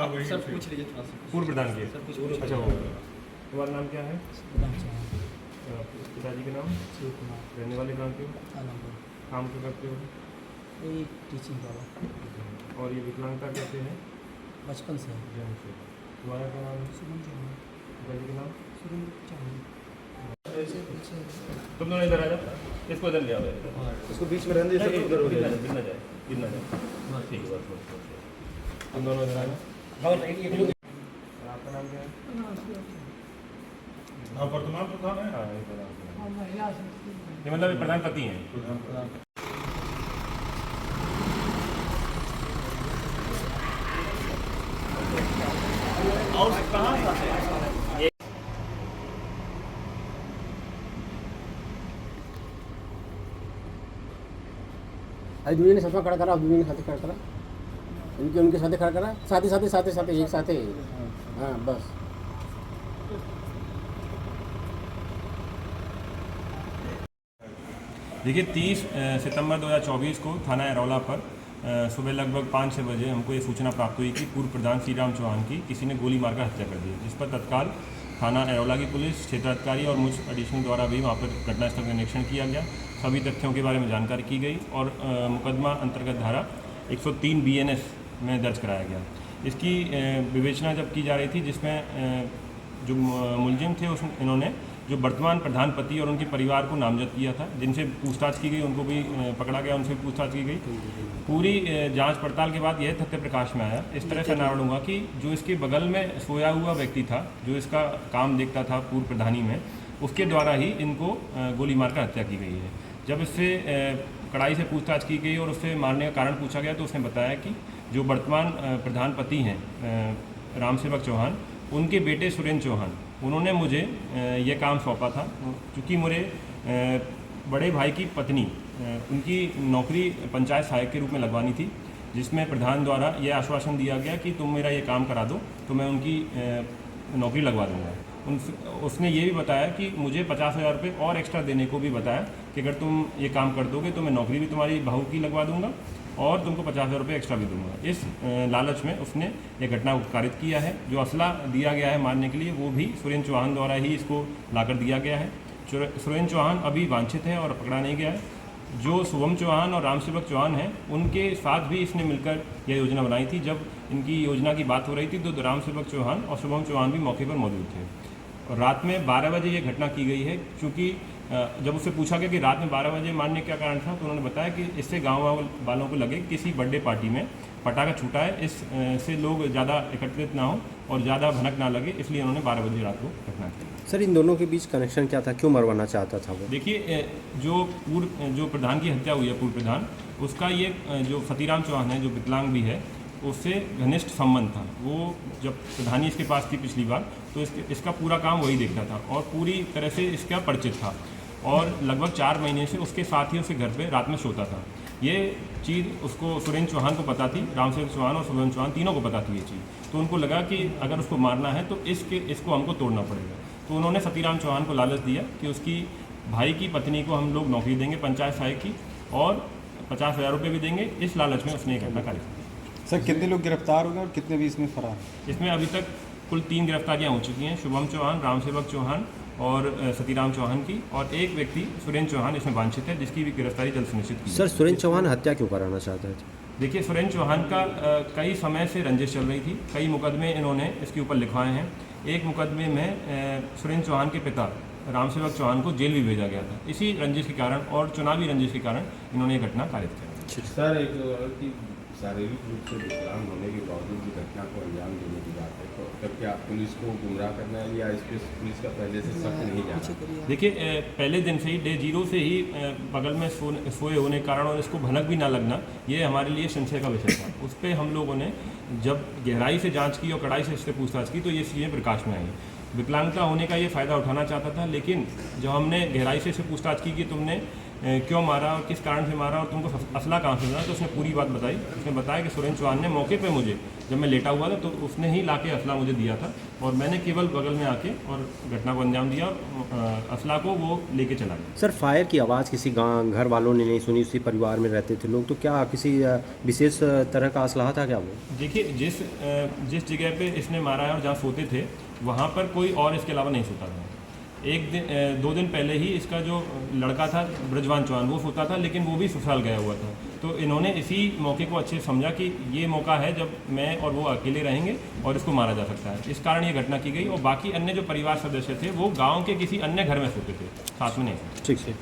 Sir पूछ लीजिए थोड़ा सा। पूर्व प्रधान के? सर कुछ अच्छा वो तुम्हारा नाम क्या है? पिताजी का नाम? शिव कुमार। रहने वाले कहाँ के हो? आलमपुर। काम क्या करते हो? यही टीचिंग वाला। और ये विकलांगता कैसे है? बचपन से जन्म से। तुम्हारा क्या नाम है? सुमन चौहान। पिताजी का नाम? सुरेंद्र चौहान। तुम दोनों इधर आ जाओ, इसको इधर ले आओ, इसको बीच में रहने दे, सब इधर हो जाए, गिर ना जाए, गिर ना जाए। ठीक है, बस तुम दोनों इधर आ जाओ। आपका नाम क्या है? वर्तमान प्रधान है। हाँ, ये मतलब ये प्रधानपति हैं। और कहाँ अरे दुनिया ने सचमा खड़ा करा, दुनिया ने साथे खड़ा करा, उनके साथे खड़ा करा, साथे एक साथे। हाँ बस। देखिए 30 सितंबर 2024 को थाना एरौला पर सुबह लगभग 5-6 बजे हमको ये सूचना प्राप्त हुई कि पूर्व प्रधान श्री राम चौहान की किसी ने गोली मारकर हत्या कर दी, जिस पर तत्काल थाना एरौला की पुलिस, क्षेत्राधिकारी और मुख्य एडिशनल द्वारा भी वहाँ पर घटनास्थल का निरीक्षण किया गया। सभी तथ्यों के बारे में जानकारी की गई और मुकदमा अंतर्गत धारा 103 BNS में दर्ज कराया गया। इसकी विवेचना जब की जा रही थी, जिसमें जो मुलजिम थे इन्होंने जो वर्तमान प्रधानपति और उनके परिवार को नामजद किया था, जिनसे पूछताछ की गई, उनको भी पकड़ा गया, उनसे पूछताछ की गई। पूरी जांच पड़ताल के बाद यह तथ्य प्रकाश में आया, इस तरह से अनावरण हुआ कि जो इसके बगल में सोया हुआ व्यक्ति था, जो इसका काम देखता था पूर्व प्रधानी में, उसके द्वारा ही इनको गोली मारकर हत्या की गई है। जब इससे कड़ाई से पूछताछ की गई और उससे मारने का कारण पूछा गया तो उसने बताया कि जो वर्तमान प्रधानपति हैं रामसेवक चौहान, उनके बेटे सुरेंद्र चौहान, उन्होंने मुझे ये काम सौंपा था, क्योंकि मेरे बड़े भाई की पत्नी, उनकी नौकरी पंचायत सहायक के रूप में लगवानी थी, जिसमें प्रधान द्वारा यह आश्वासन दिया गया कि तुम मेरा ये काम करा दो तो मैं उनकी नौकरी लगवा दूँगा। उसने ये भी बताया कि मुझे 50,000 रुपये और एक्स्ट्रा देने को भी बताया कि अगर तुम ये काम कर दोगे तो मैं नौकरी भी तुम्हारी बहू की लगवा दूंगा और तुमको 50,000 रुपये एक्स्ट्रा भी दूंगा। इस लालच में उसने ये घटना को कारित किया है। जो असला दिया गया है मारने के लिए, वो भी सुरेंद्र चौहान द्वारा ही इसको लाकर दिया गया है। सुरेंद्र चौहान अभी वांछित है और पकड़ा नहीं गया है। जो शुभम चौहान और रामसेवक चौहान हैं, उनके साथ भी इसने मिलकर यह योजना बनाई थी। जब इनकी योजना की बात हो रही थी तो रामसेवक चौहान और शुभम चौहान भी मौके पर मौजूद थे। और रात में 12 बजे ये घटना की गई है, क्योंकि जब उससे पूछा गया कि रात में 12 बजे मारने का कारण था, तो उन्होंने बताया कि इससे गाँव वालों को लगे किसी बर्थडे पार्टी में पटाखा छूटा है, इससे लोग ज़्यादा एकत्रित ना हो और ज़्यादा भनक ना लगे, इसलिए उन्होंने 12 बजे रात को घटना की। सर, इन दोनों के बीच कनेक्शन क्या था, क्यों मरवाना चाहता था वो? देखिए, जो प्रधान की हत्या हुई है, पूर्व प्रधान, उसका ये जो फतीराम चौहान है, जो विकलांग भी है, उससे घनिष्ठ संबंध था। वो जब प्रधानी इसके पास थी पिछली बार, तो इसका पूरा काम वही देखता था और पूरी तरह से इसका परिचित था और लगभग 4 महीने से उसके साथ ही उसके घर पे रात में सोता था। ये चीज़ उसको सुरेंद्र चौहान को पता थी, रामसेवक चौहान और शुभम चौहान तीनों को पता थी ये चीज़। तो उनको लगा कि अगर उसको मारना है तो इसको हमको तोड़ना पड़ेगा। तो उन्होंने फतीराम चौहान को लालच दिया कि उसकी भाई की पत्नी को हम लोग नौकरी देंगे पंचायत सहायक की और 50,000 रुपये भी देंगे। इस लालच में उसने एक घटना कार्य की। सर, कितने लोग गिरफ्तार हो गए और कितने भी इसमें फरार हैं? इसमें अभी तक कुल 3 गिरफ्तारियाँ हो चुकी हैं, शुभम चौहान, रामसेवक चौहान और सतीराम चौहान की, और एक व्यक्ति सुरेंद्र चौहान इसमें वांछित है, जिसकी भी गिरफ्तारी जल्द सुनिश्चित की। सर, सुरेंद्र चौहान हत्या क्यों कराना चाहते थे? देखिए, सुरेंद्र चौहान का कई समय से रंजिश चल रही थी, कई मुकदमे इन्होंने इसके ऊपर लिखवाए हैं। एक मुकदमे में सुरेंद्र चौहान के पिता रामसेवक चौहान को जेल भी भेजा गया था, इसी रंजिश के कारण और चुनावी रंजिश के कारण इन्होंने ये घटना कारित किया। सर, एक शारीरिक रूप से विकलांग होने के बावजूद भी घटना को अंजाम देने की बात है, तो तब क्या पुलिस को गुमराह करना है या इस पर पुलिस का पहले से शक नहीं जाना? देखिए, पहले दिन से ही डे 0 से ही बगल में सोए होने के कारण और इसको भनक भी ना लगना, ये हमारे लिए संशय का विषय था। उस पर हम लोगों ने जब गहराई से जांच की और कड़ाई से इससे पूछताछ की तो ये चीज़ें प्रकाश में आई। विकलांगता होने का ये फ़ायदा उठाना चाहता था, लेकिन जब हमने गहराई से इससे पूछताछ की कि तुमने क्यों मारा और किस कारण से मारा और तुमको असला कहाँ से मिला। तो उसने पूरी बात बताई। उसने बताया कि सुरेंद्र चौहान ने मौके पे मुझे, जब मैं लेटा हुआ था तो उसने ही लाके असला मुझे दिया था और मैंने केवल बगल में आके और घटना को अंजाम दिया और असला को वो लेके चला गया। सर फायर की आवाज़ किसी घर वालों ने नहीं सुनी, उसी परिवार में रहते थे लोग, तो क्या किसी विशेष तरह का असलाह था क्या वो? देखिए जिस जगह पे इसने मारा है और जहाँ सोते थे वहाँ पर कोई और इसके अलावा नहीं सोता था। एक दिन 2 दिन पहले ही इसका जो लड़का था ब्रजवान चौहान वो सोता था, लेकिन वो भी ससुराल गया हुआ था। तो इन्होंने इसी मौके को अच्छे समझा कि ये मौका है जब मैं और वो अकेले रहेंगे और इसको मारा जा सकता है। इस कारण ये घटना की गई और बाकी अन्य जो परिवार सदस्य थे वो गांव के किसी अन्य घर में सोते थे, साथ में नहीं। ठीक है।